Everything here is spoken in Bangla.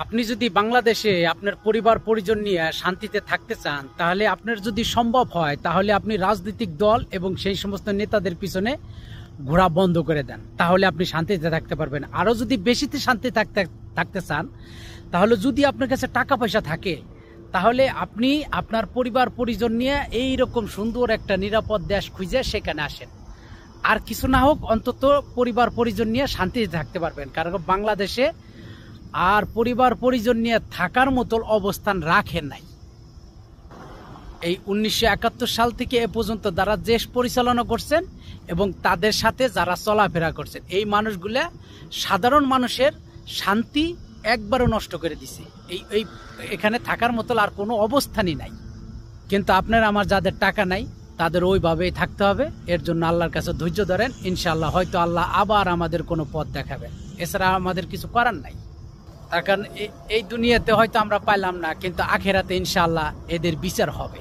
আপনি যদি বাংলাদেশে আপনার পরিবার পরিজন নিয়ে শান্তিতে থাকতে চান, তাহলে আপনার যদি সম্ভব হয় তাহলে আপনি রাজনৈতিক দল এবং সেই সমস্ত নেতাদের পিছনে ঘোরা বন্ধ করে দেন, তাহলে আপনি শান্তিতে থাকতে পারবেন। আরো যদি বেশিতে শান্তি থাকতে চান, তাহলে যদি আপনার কাছে টাকা পয়সা থাকে, তাহলে আপনি আপনার পরিবার পরিজন নিয়ে এইরকম সুন্দর একটা নিরাপদ দেশ খুঁজে সেখানে আসেন। আর কিছু না হোক, অন্তত পরিবার পরিজন নিয়ে শান্তিতে থাকতে পারবেন। কারণ বাংলাদেশে আর পরিবার পরিজন নিয়ে থাকার মতো অবস্থান রাখেন নাই। এই 1971 সাল থেকে এ পর্যন্ত যারা দেশ পরিচালনা করছেন এবং তাদের সাথে যারা চলাফেরা করছেন, এই মানুষগুলা সাধারণ মানুষের শান্তি একবারও নষ্ট করে দিছে। এখানে থাকার মতো আর কোনো অবস্থানই নাই। কিন্তু আপনার আমার যাদের টাকা নাই, তাদের ওইভাবেই থাকতে হবে। এর জন্য আল্লাহর কাছে ধৈর্য ধরেন, ইনশাআল্লাহ হয়তো আল্লাহ আবার আমাদের কোনো পথ দেখাবেন। এছাড়া আমাদের কিছু করার নাই। তার কারণ এই দুনিয়াতে হয়তো আমরা পাইলাম না, কিন্তু আখেরাতে ইনশাআল্লাহ এদের বিচার হবে।